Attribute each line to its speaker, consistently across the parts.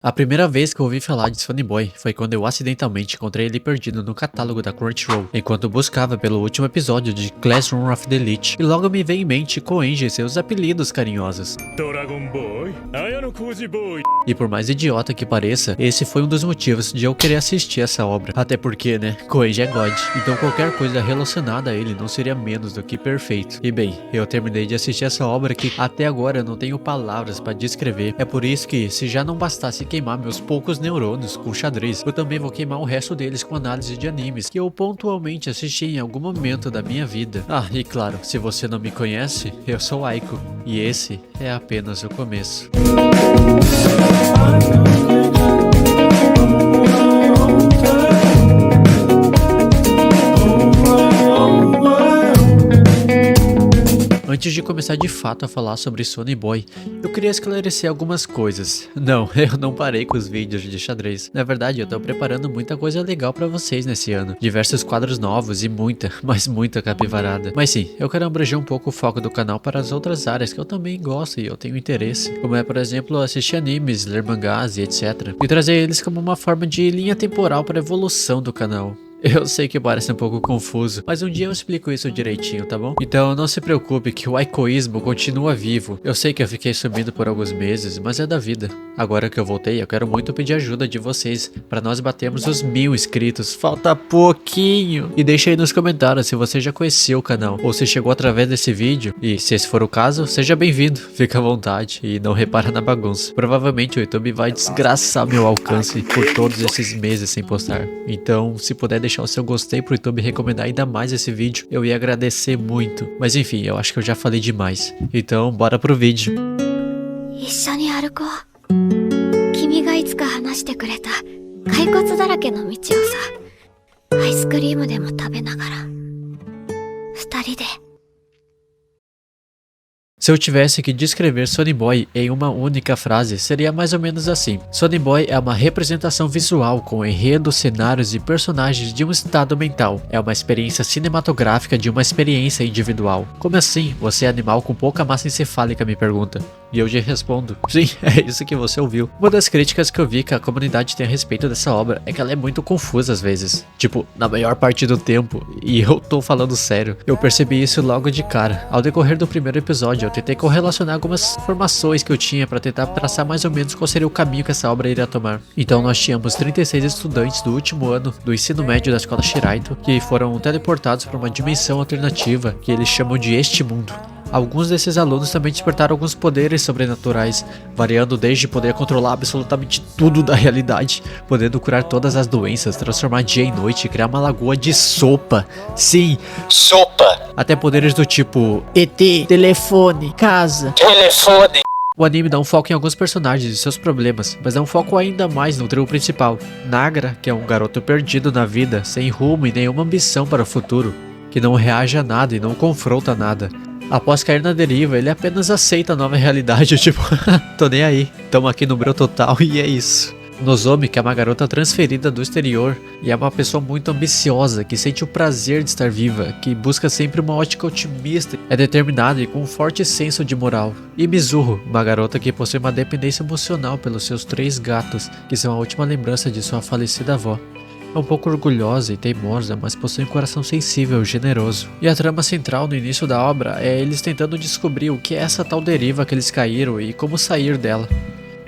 Speaker 1: A primeira vez que eu ouvi falar de Sonny Boy foi quando eu acidentalmente encontrei ele perdido no catálogo da Crunchyroll, enquanto buscava pelo último episódio de Classroom of the Elite, e logo me veio em mente Koenji e seus apelidos carinhosos.
Speaker 2: Dragon Boy, Ayano Koji Boy.
Speaker 1: E por mais idiota que pareça, esse foi um dos motivos de eu querer assistir essa obra. Até porque, né, Koenji é God, então qualquer coisa relacionada a ele não seria menos do que perfeito. E bem, eu terminei de assistir essa obra que até agora eu não tenho palavras para descrever. É por isso que, se já não bastasse queimar meus poucos neurônios com xadrez, eu também vou queimar o resto deles com análise de animes que eu pontualmente assisti em algum momento da minha vida. Ah, e claro, se você não me conhece, eu sou Aiko, e esse é apenas o começo. Antes de começar de fato a falar sobre Sonny Boy, eu queria esclarecer algumas coisas. Não, eu não parei com os vídeos de xadrez. Na verdade, eu tô preparando muita coisa legal pra vocês nesse ano. Diversos quadros novos e muita, mas muita capivarada. Mas sim, eu quero abranger um pouco o foco do canal para as outras áreas que eu também gosto e eu tenho interesse. Como é, por exemplo, assistir animes, ler mangás e etc. E trazer eles como uma forma de linha temporal para a evolução do canal. Eu sei que parece um pouco confuso, mas um dia eu explico isso direitinho, tá bom? Então não se preocupe que o aikoísmo continua vivo. Eu sei que eu fiquei sumido por alguns meses, mas é da vida. Agora que eu voltei, eu quero muito pedir ajuda de vocês para nós batermos os 1000 inscritos. Falta pouquinho! E deixa aí nos comentários se você já conheceu o canal ou se chegou através desse vídeo. E se esse for o caso, seja bem-vindo. Fica à vontade e não repara na bagunça. Provavelmente o YouTube vai desgraçar meu alcance por todos esses meses sem postar. Então, se puder deixar o seu gostei pro YouTube recomendar ainda mais esse vídeo, eu ia agradecer muito. Mas enfim, eu acho que eu já falei demais. Então, bora pro vídeo.
Speaker 3: 一緒に歩こう。君がいつか話してくれた骸骨だらけの道をさ、アイスクリームでも食べながら二人で。
Speaker 1: Se eu tivesse que descrever Sonny Boy em uma única frase, seria mais ou menos assim. Sonny Boy é uma representação visual com enredo, cenários e personagens de um estado mental. É uma experiência cinematográfica de uma experiência individual. Como assim? Você é animal com pouca massa encefálica, me pergunta. E eu lhe respondo, sim, é isso que você ouviu. Uma das críticas que eu vi que a comunidade tem a respeito dessa obra é que ela é muito confusa às vezes. Tipo, na maior parte do tempo. E eu tô falando sério. Eu percebi isso logo de cara. Ao decorrer do primeiro episódio, eu tentei correlacionar algumas informações que eu tinha para tentar traçar mais ou menos qual seria o caminho que essa obra iria tomar. Então nós tínhamos 36 estudantes do último ano do ensino médio da escola Shiraito que foram teleportados para uma dimensão alternativa que eles chamam de este mundo. Alguns desses alunos também despertaram alguns poderes sobrenaturais, variando desde poder controlar absolutamente tudo da realidade, podendo curar todas as doenças, transformar dia em noite e criar uma lagoa de sopa. Sim, sopa! Até poderes do tipo ET, telefone, casa, telefone. O anime dá um foco em alguns personagens e seus problemas, mas dá um foco ainda mais no trio principal, Nagara, que é um garoto perdido na vida, sem rumo e nenhuma ambição para o futuro, que não reage a nada e não confronta nada. Após cair na deriva, ele apenas aceita a nova realidade, tipo, tô nem aí, tamo aqui no breu total e é isso. Nozomi, que é uma garota transferida do exterior e é uma pessoa muito ambiciosa, que sente o prazer de estar viva, que busca sempre uma ótica otimista, é determinada e com um forte senso de moral. E Mizuho, uma garota que possui uma dependência emocional pelos seus 3 gatos, que são a última lembrança de sua falecida avó. É um pouco orgulhosa e teimosa, mas possui um coração sensível e generoso. E a trama central no início da obra é eles tentando descobrir o que é essa tal deriva que eles caíram e como sair dela.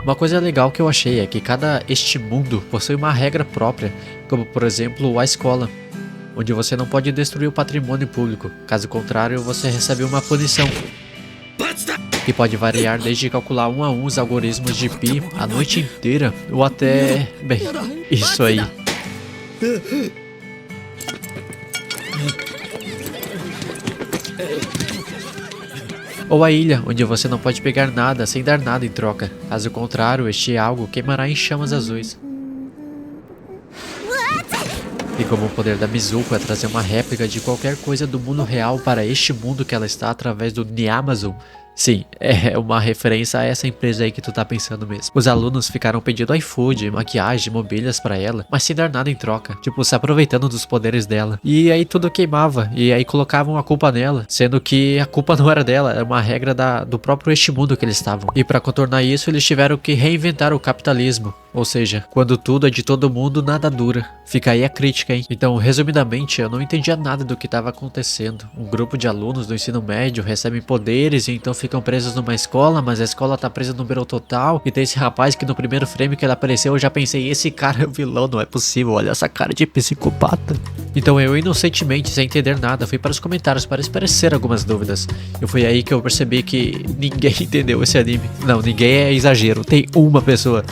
Speaker 1: Uma coisa legal que eu achei é que este mundo possui uma regra própria, como por exemplo a escola, onde você não pode destruir o patrimônio público, caso contrário você recebe uma punição. Que pode variar desde calcular 1 a 1 os algoritmos de Pi a noite inteira, ou até... bem, isso aí. Ou a ilha, onde você não pode pegar nada sem dar nada em troca. Caso contrário, este algo queimará em chamas azuis. E como o poder da Mizuho é trazer uma réplica de qualquer coisa do mundo real para este mundo que ela está através do Niamazon, Sim, é uma referência a essa empresa aí que tu tá pensando mesmo. Os alunos ficaram pedindo iFood, maquiagem, mobílias pra ela, mas sem dar nada em troca. Tipo, se aproveitando dos poderes dela. E aí tudo queimava, e aí colocavam a culpa nela, sendo que a culpa não era dela, era uma regra do próprio mundo que eles estavam. E pra contornar isso, eles tiveram que reinventar o capitalismo. Ou seja, quando tudo é de todo mundo, nada dura. Fica aí a crítica, hein? Então, resumidamente, eu não entendia nada do que estava acontecendo. Um grupo de alunos do ensino médio recebem poderes e então ficam presos numa escola, mas a escola tá presa no número total. E tem esse rapaz que no primeiro frame que ele apareceu, eu já pensei, esse cara é o vilão, não é possível, olha essa cara de psicopata. Então eu inocentemente, sem entender nada, fui para os comentários para esclarecer algumas dúvidas. E foi aí que eu percebi que ninguém entendeu esse anime. Não, ninguém é exagero, tem uma pessoa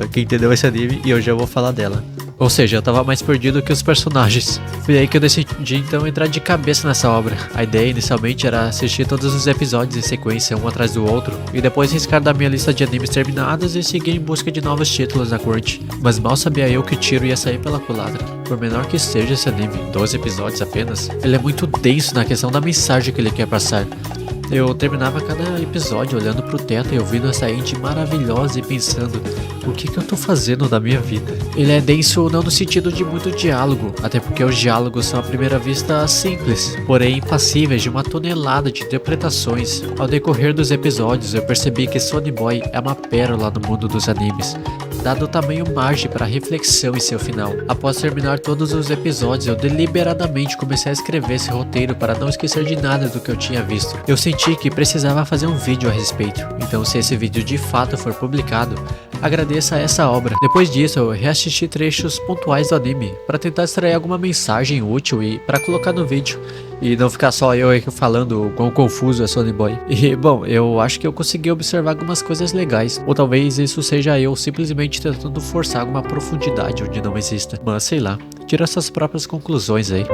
Speaker 1: que entendeu esse anime e eu já vou falar dela. Ou seja, eu tava mais perdido que os personagens. Foi aí que eu decidi então entrar de cabeça nessa obra. A ideia inicialmente era assistir todos os episódios em sequência, um atrás do outro, e depois riscar da minha lista de animes terminados e seguir em busca de novos títulos na Crunch. Mas mal sabia eu que o tiro ia sair pela culatra. Por menor que seja esse anime, 12 episódios apenas, ele é muito denso na questão da mensagem que ele quer passar. Eu terminava cada episódio olhando pro teto e ouvindo essa indie maravilhosa e pensando, o que eu tô fazendo da minha vida? Ele é denso não no sentido de muito diálogo, até porque os diálogos são à primeira vista simples, porém passíveis de uma tonelada de interpretações. Ao decorrer dos episódios eu percebi que Sonny Boy é uma pérola no mundo dos animes, dado o tamanho margem para reflexão em seu final. Após terminar todos os episódios, eu deliberadamente comecei a escrever esse roteiro para não esquecer de nada do que eu tinha visto. Eu senti que precisava fazer um vídeo a respeito, então se esse vídeo de fato for publicado, agradeça a essa obra. Depois disso, eu reassisti trechos pontuais do anime, para tentar extrair alguma mensagem útil e para colocar no vídeo. E não ficar só eu aí falando o quão confuso é Sonny Boy. E bom, eu acho que eu consegui observar algumas coisas legais. Ou talvez isso seja eu simplesmente tentando forçar alguma profundidade onde não exista. Mas sei lá, tira suas próprias conclusões aí.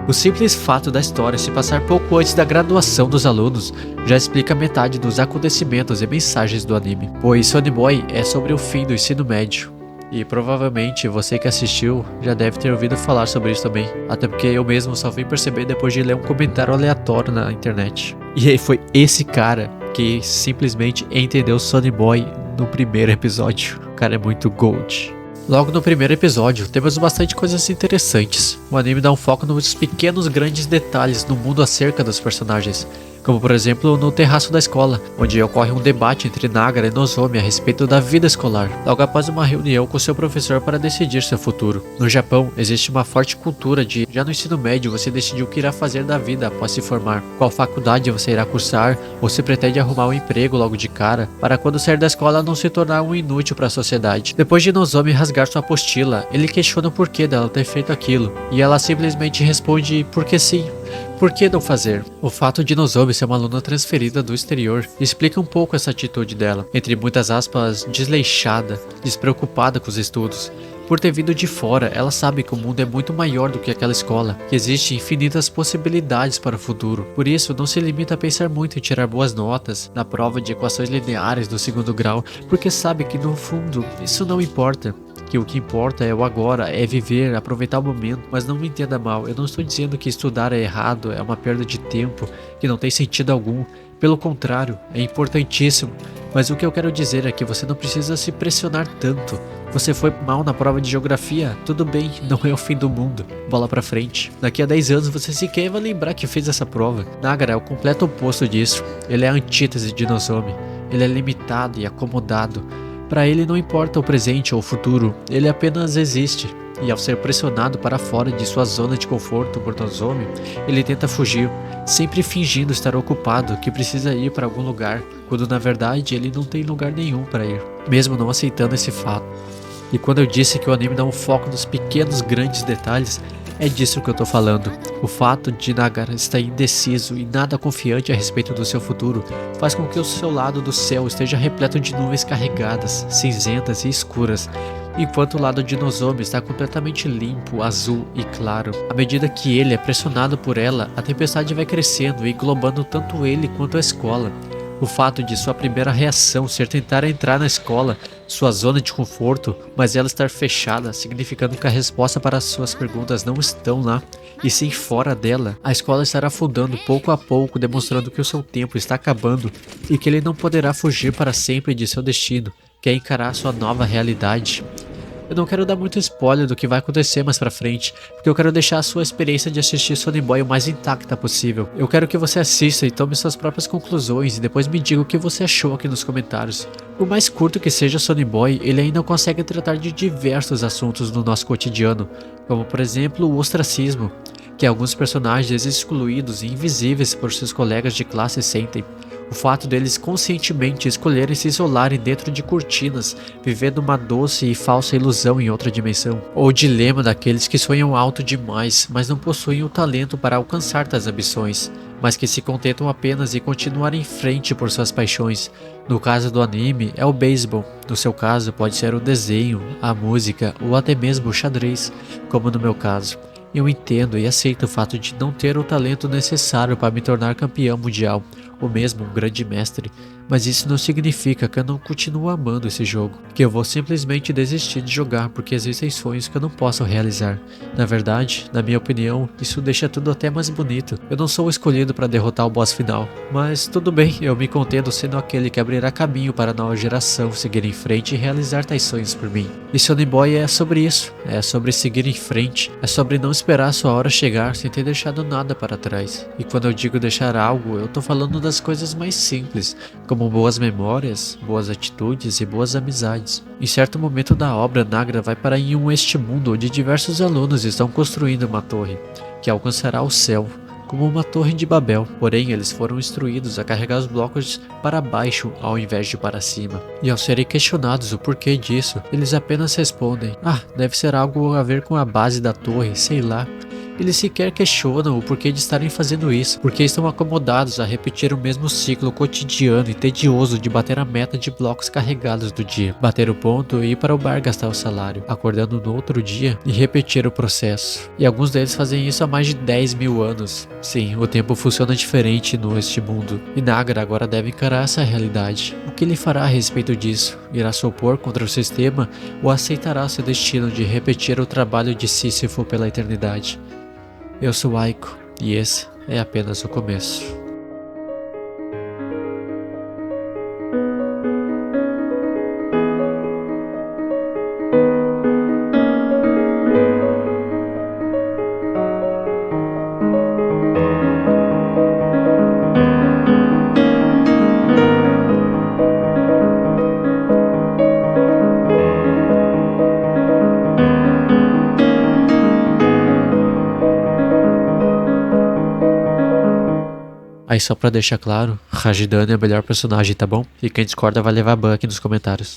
Speaker 1: O simples fato da história se passar pouco antes da graduação dos alunos já explica metade dos acontecimentos e mensagens do anime, pois Sonny Boy é sobre o fim do ensino médio. E provavelmente você que assistiu já deve ter ouvido falar sobre isso também, até porque eu mesmo só vim perceber depois de ler um comentário aleatório na internet. E aí foi esse cara que simplesmente entendeu Sonny Boy no primeiro episódio. O cara é muito gold. Logo no primeiro episódio, temos bastante coisas interessantes. O anime dá um foco nos pequenos grandes detalhes no mundo acerca dos personagens, como por exemplo no terraço da escola, onde ocorre um debate entre Nagara e Nozomi a respeito da vida escolar, logo após uma reunião com seu professor para decidir seu futuro. No Japão, existe uma forte cultura de, já no ensino médio, você decidir o que irá fazer da vida após se formar, qual faculdade você irá cursar, ou se pretende arrumar um emprego logo de cara, para quando sair da escola não se tornar um inútil para a sociedade. Depois de Nozomi rasgar sua apostila, ele questiona o porquê dela ter feito aquilo, e ela simplesmente responde porque sim. Por que não fazer? O fato de Nozomi ser uma aluna transferida do exterior explica um pouco essa atitude dela, entre muitas aspas, desleixada, despreocupada com os estudos. Por ter vindo de fora, ela sabe que o mundo é muito maior do que aquela escola, que existem infinitas possibilidades para o futuro. Por isso, não se limita a pensar muito em tirar boas notas na prova de equações lineares do 2º grau, porque sabe que no fundo isso não importa. Que o que importa é o agora, é viver, aproveitar o momento. Mas não me entenda mal, eu não estou dizendo que estudar é errado, é uma perda de tempo, que não tem sentido algum. Pelo contrário, é importantíssimo. Mas o que eu quero dizer é que você não precisa se pressionar tanto. Você foi mal na prova de geografia, tudo bem, não é o fim do mundo. Bola pra frente. Daqui a 10 anos você sequer vai lembrar que fez essa prova. Nagara é o completo oposto disso. Ele é a antítese de Nozomi. Ele é limitado e acomodado. Para ele não importa o presente ou o futuro, ele apenas existe. E ao ser pressionado para fora de sua zona de conforto por Nozomi, ele tenta fugir, sempre fingindo estar ocupado, que precisa ir para algum lugar, quando na verdade ele não tem lugar nenhum para ir, mesmo não aceitando esse fato. E quando eu disse que o anime dá um foco nos pequenos grandes detalhes, é disso que eu tô falando. O fato de Nagara estar indeciso e nada confiante a respeito do seu futuro faz com que o seu lado do céu esteja repleto de nuvens carregadas, cinzentas e escuras, enquanto o lado de Nozomi está completamente limpo, azul e claro. À medida que ele é pressionado por ela, a tempestade vai crescendo e englobando tanto ele quanto a escola. O fato de sua primeira reação ser tentar entrar na escola sua zona de conforto, mas ela estar fechada, significando que a resposta para as suas perguntas não estão lá, e sim fora dela. A escola estará afundando pouco a pouco, demonstrando que o seu tempo está acabando e que ele não poderá fugir para sempre de seu destino, que é encarar sua nova realidade. Eu não quero dar muito spoiler do que vai acontecer mais pra frente, porque eu quero deixar a sua experiência de assistir Sonny Boy o mais intacta possível. Eu quero que você assista e tome suas próprias conclusões e depois me diga o que você achou aqui nos comentários. Por mais curto que seja Sonny Boy, ele ainda consegue tratar de diversos assuntos no nosso cotidiano, como por exemplo o ostracismo, que alguns personagens excluídos e invisíveis por seus colegas de classe sentem. O fato deles conscientemente escolherem se isolarem dentro de cortinas, vivendo uma doce e falsa ilusão em outra dimensão. Ou o dilema daqueles que sonham alto demais, mas não possuem o talento para alcançar tais ambições, mas que se contentam apenas em continuar em frente por suas paixões. No caso do anime, é o beisebol. No seu caso, pode ser o desenho, a música ou até mesmo o xadrez, como no meu caso. Eu entendo e aceito o fato de não ter o talento necessário para me tornar campeão mundial, ou mesmo um grande mestre, mas isso não significa que eu não continuo amando esse jogo, que eu vou simplesmente desistir de jogar porque existem sonhos que eu não posso realizar. Na verdade, na minha opinião, isso deixa tudo até mais bonito. Eu não sou o escolhido para derrotar o boss final, mas tudo bem, eu me contendo sendo aquele que abrirá caminho para a nova geração seguir em frente e realizar tais sonhos por mim. E Sonny Boy é sobre isso, é sobre seguir em frente, é sobre não esperar a sua hora chegar sem ter deixado nada para trás. E quando eu digo deixar algo, eu tô falando das coisas mais simples, como boas memórias, boas atitudes e boas amizades. Em certo momento da obra, Nagra vai para este mundo onde diversos alunos estão construindo uma torre, que alcançará o céu, como uma torre de Babel, porém eles foram instruídos a carregar os blocos para baixo ao invés de para cima. E ao serem questionados o porquê disso, eles apenas respondem: deve ser algo a ver com a base da torre, sei lá. Eles sequer questionam o porquê de estarem fazendo isso, porque estão acomodados a repetir o mesmo ciclo cotidiano e tedioso de bater a meta de blocos carregados do dia, bater o ponto e ir para o bar gastar o salário, acordando no outro dia e repetir o processo. E alguns deles fazem isso há mais de 10 mil anos. Sim, o tempo funciona diferente neste mundo, e Nagra agora deve encarar essa realidade. O que ele fará a respeito disso? Irá se opor contra o sistema ou aceitará seu destino de repetir o trabalho de Sísifo pela eternidade? Eu sou Aiko, e esse é apenas o começo. Aí só pra deixar claro, Rajidani é o melhor personagem, tá bom? E quem discorda vai levar ban aqui nos comentários.